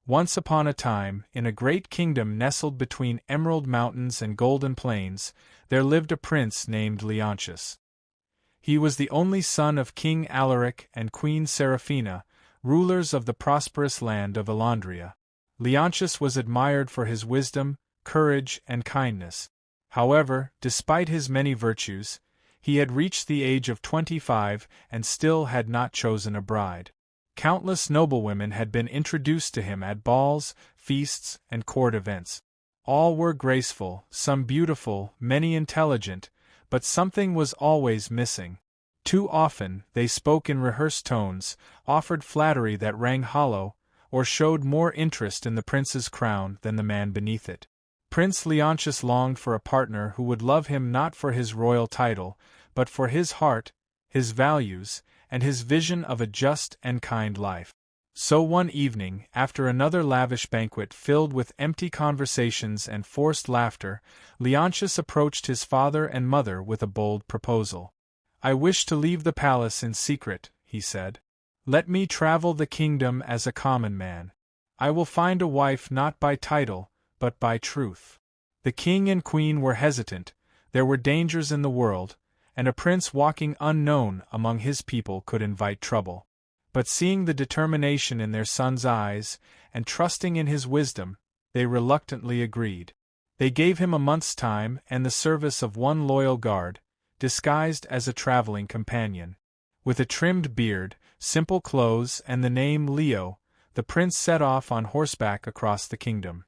Once upon a time, in a great kingdom nestled between emerald mountains and golden plains, there lived a prince named Leontius. He was the only son of King Alaric and Queen Seraphina, rulers of the prosperous land of Elandria. Leontius was admired for his wisdom, courage, and kindness. However, despite his many virtues, he had reached the age of 25 and still had not chosen a bride. Countless noblewomen had been introduced to him at balls, feasts, and court events. All were graceful, some beautiful, many intelligent, but something was always missing. Too often, they spoke in rehearsed tones, offered flattery that rang hollow, or showed more interest in the prince's crown than the man beneath it. Prince Leontius longed for a partner who would love him not for his royal title, but for his heart, his values, and his vision of a just and kind life. So one evening, after another lavish banquet filled with empty conversations and forced laughter, Leontius approached his father and mother with a bold proposal. "I wish to leave the palace in secret," he said. "Let me travel the kingdom as a common man. I will find a wife not by title, but by truth." The king and queen were hesitant. There were dangers in the world, and a prince walking unknown among his people could invite trouble. But seeing the determination in their son's eyes, and trusting in his wisdom, they reluctantly agreed. They gave him a month's time and the service of one loyal guard, disguised as a traveling companion. With a trimmed beard, simple clothes, and the name Leo, the prince set off on horseback across the kingdom.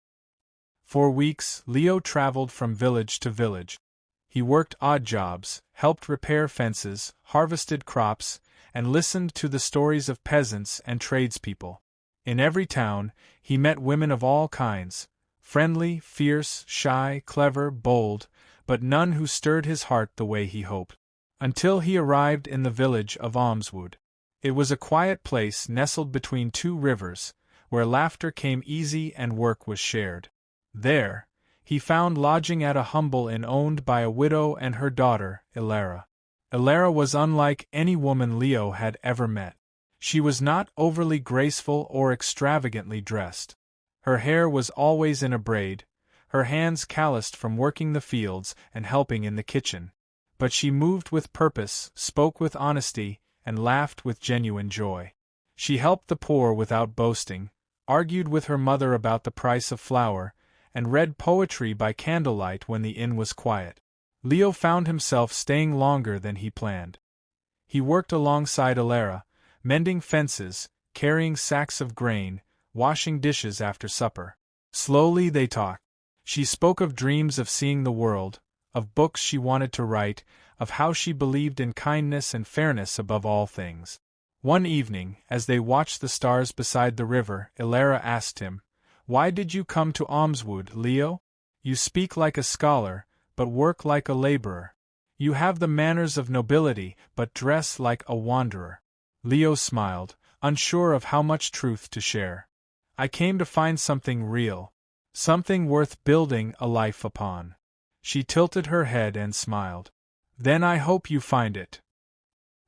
For weeks, Leo traveled from village to village. He worked odd jobs, helped repair fences, harvested crops, and listened to the stories of peasants and tradespeople. In every town, he met women of all kinds, friendly, fierce, shy, clever, bold, but none who stirred his heart the way he hoped. Until he arrived in the village of Almswood. It was a quiet place nestled between two rivers, where laughter came easy and work was shared. There, he found lodging at a humble inn owned by a widow and her daughter, Ilara. Ilara was unlike any woman Leo had ever met. She was not overly graceful or extravagantly dressed. Her hair was always in a braid, her hands calloused from working the fields and helping in the kitchen. But she moved with purpose, spoke with honesty, and laughed with genuine joy. She helped the poor without boasting, argued with her mother about the price of flour, and read poetry by candlelight when the inn was quiet. Leo found himself staying longer than he planned. He worked alongside Ilara, mending fences, carrying sacks of grain, washing dishes after supper. Slowly they talked. She spoke of dreams of seeing the world, of books she wanted to write, of how she believed in kindness and fairness above all things. One evening, as they watched the stars beside the river, Ilara asked him, "Why did you come to Almswood, Leo? You speak like a scholar, but work like a laborer. You have the manners of nobility, but dress like a wanderer." Leo smiled, unsure of how much truth to share. "I came to find something real, something worth building a life upon." She tilted her head and smiled. "Then I hope you find it."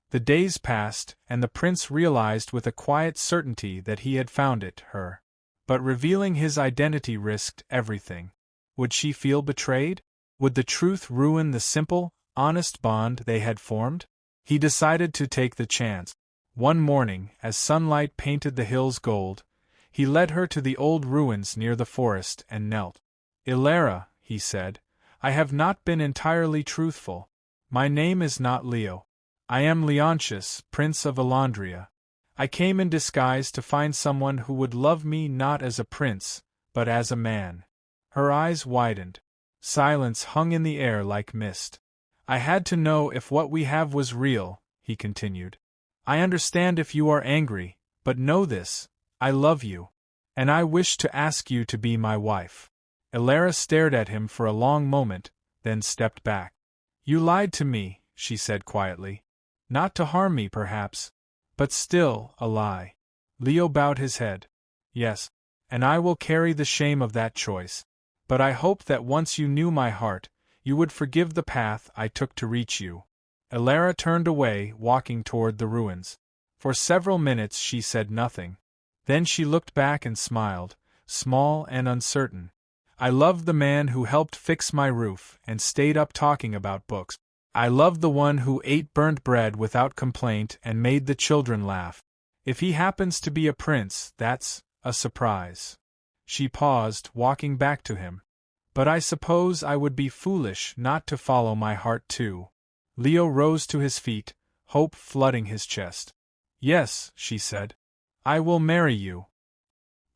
The days passed, and the prince realized with a quiet certainty that he had found it, her. But revealing his identity risked everything. Would she feel betrayed? Would the truth ruin the simple, honest bond they had formed? He decided to take the chance. One morning, as sunlight painted the hills gold, he led her to the old ruins near the forest and knelt. "Ilara," he said, "I have not been entirely truthful. My name is not Leo. I am Leontius, Prince of Elandria. I came in disguise to find someone who would love me not as a prince, but as a man." Her eyes widened. Silence hung in the air like mist. "I had to know if what we have was real," he continued. "I understand if you are angry, but know this, I love you. And I wish to ask you to be my wife." Ilara stared at him for a long moment, then stepped back. "You lied to me," she said quietly. "Not to harm me, perhaps. But still, a lie." Leo bowed his head. "Yes, and I will carry the shame of that choice. But I hoped that once you knew my heart, you would forgive the path I took to reach you." Ilara turned away, walking toward the ruins. For several minutes she said nothing. Then she looked back and smiled, small and uncertain. I loved the man who helped fix my roof and stayed up talking about books. I loved the one who ate burnt bread without complaint and made the children laugh. If he happens to be a prince, that's a surprise. She paused, walking back to him. But I suppose I would be foolish not to follow my heart too. Leo rose to his feet, hope flooding his chest. Yes, she said. I will marry you.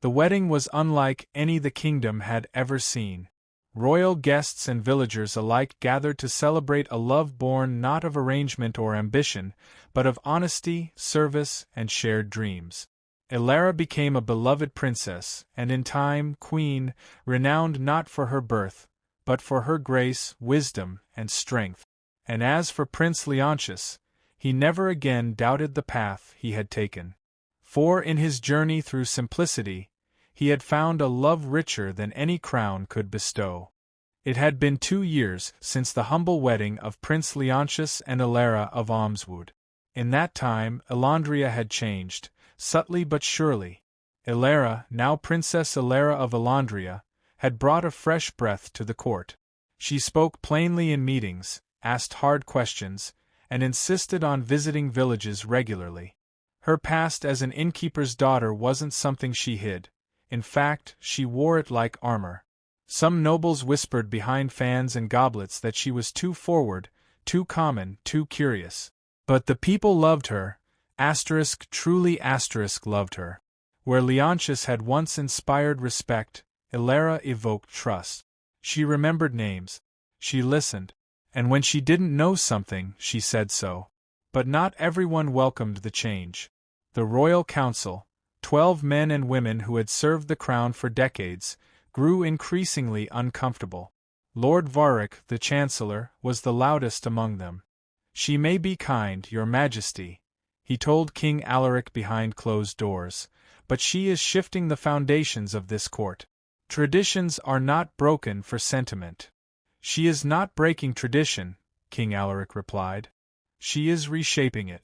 The wedding was unlike any the kingdom had ever seen. Royal guests and villagers alike gathered to celebrate a love born not of arrangement or ambition, but of honesty, service, and shared dreams. Elara became a beloved princess, and in time, queen, renowned not for her birth, but for her grace, wisdom, and strength. And as for Prince Leontius, he never again doubted the path he had taken. For in his journey through simplicity, he had found a love richer than any crown could bestow. It had been 2 years since the humble wedding of Prince Leontius and Elara of Almswood. In that time, Elandria had changed, subtly but surely. Elara, now Princess Elara of Elandria, had brought a fresh breath to the court. She spoke plainly in meetings, asked hard questions, and insisted on visiting villages regularly. Her past as an innkeeper's daughter wasn't something she hid. In fact, she wore it like armor. Some nobles whispered behind fans and goblets that she was too forward, too common, too curious. But the people loved her, truly loved her. Where Leontius had once inspired respect, Elara evoked trust. She remembered names. She listened. And when she didn't know something, she said so. But not everyone welcomed the change. The royal council, 12 men and women who had served the crown for decades, grew increasingly uncomfortable. Lord Varric, the Chancellor, was the loudest among them. She may be kind, Your Majesty, he told King Alaric behind closed doors, but she is shifting the foundations of this court. Traditions are not broken for sentiment. She is not breaking tradition, King Alaric replied. She is reshaping it,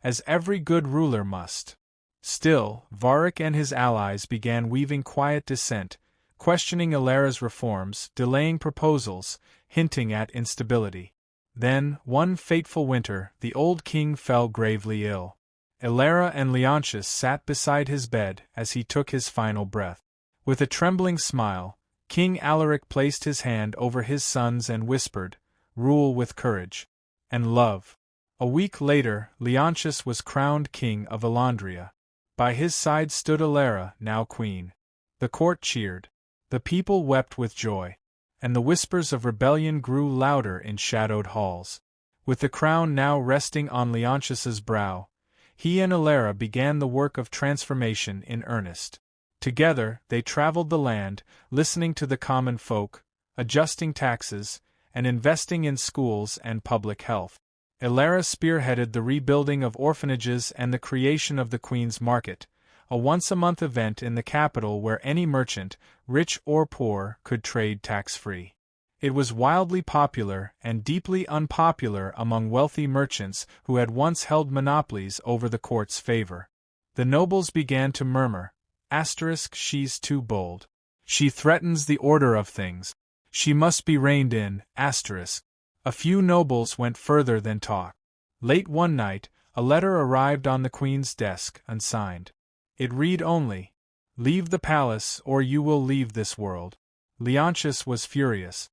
as every good ruler must. Still, Varric and his allies began weaving quiet dissent, questioning Elara's reforms, delaying proposals, hinting at instability. Then, one fateful winter, the old king fell gravely ill. Elara and Leontius sat beside his bed as he took his final breath. With a trembling smile, King Alaric placed his hand over his son's and whispered, "Rule with courage and love." A week later, Leontius was crowned king of Elandria. By his side stood Elara, now queen. The court cheered. The people wept with joy. And the whispers of rebellion grew louder in shadowed halls. With the crown now resting on Leontius's brow, he and Elara began the work of transformation in earnest. Together, they traveled the land, listening to the common folk, adjusting taxes, and investing in schools and public health. Elara spearheaded the rebuilding of orphanages and the creation of the Queen's Market, a once-a-month event in the capital where any merchant, rich or poor, could trade tax-free. It was wildly popular and deeply unpopular among wealthy merchants who had once held monopolies over the court's favor. The nobles began to murmur, "She's too bold. She threatens the order of things. She must be reined in." A few nobles went further than talk. Late one night, a letter arrived on the queen's desk, unsigned. It read only, "Leave the palace or you will leave this world." Leontius was furious.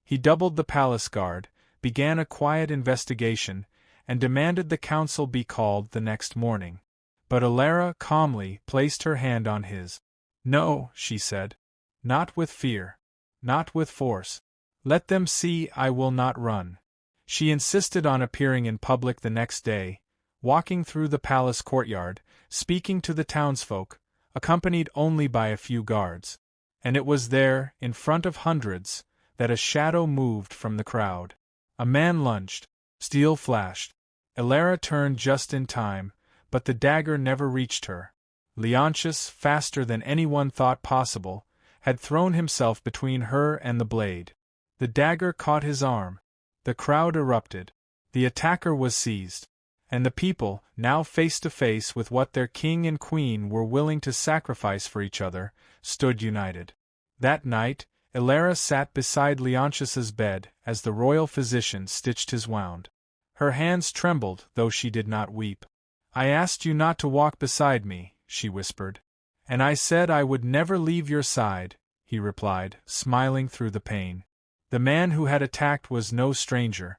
He doubled the palace guard, began a quiet investigation, and demanded the council be called the next morning. But Elara calmly placed her hand on his. "No," she said. "Not with fear. Not with force. Let them see I will not run." She insisted on appearing in public the next day, walking through the palace courtyard, speaking to the townsfolk, accompanied only by a few guards. And it was there, in front of hundreds, that a shadow moved from the crowd. A man lunged. Steel flashed. Elara turned just in time, but the dagger never reached her. Leontius, faster than anyone thought possible, had thrown himself between her and the blade. The dagger caught his arm. The crowd erupted. The attacker was seized. And the people, now face to face with what their king and queen were willing to sacrifice for each other, stood united. That night, Ilara sat beside Leontius's bed as the royal physician stitched his wound. Her hands trembled, though she did not weep. "I asked you not to walk beside me," she whispered. "And I said I would never leave your side," he replied, smiling through the pain. The man who had attacked was no stranger.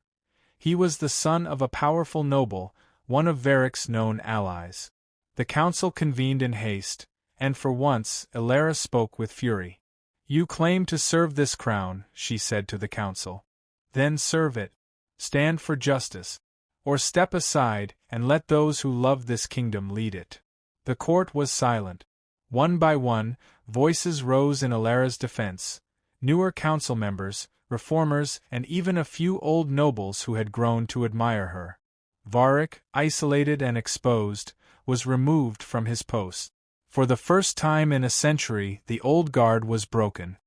He was the son of a powerful noble, one of Varric's known allies. The council convened in haste, and for once Ilara spoke with fury. "You claim to serve this crown," she said to the council. "Then serve it. Stand for justice. Or step aside and let those who love this kingdom lead it." The court was silent. One by one, voices rose in Ilara's defense. Newer council members, reformers, and even a few old nobles who had grown to admire her. Varric, isolated and exposed, was removed from his post. For the first time in a century, the old guard was broken.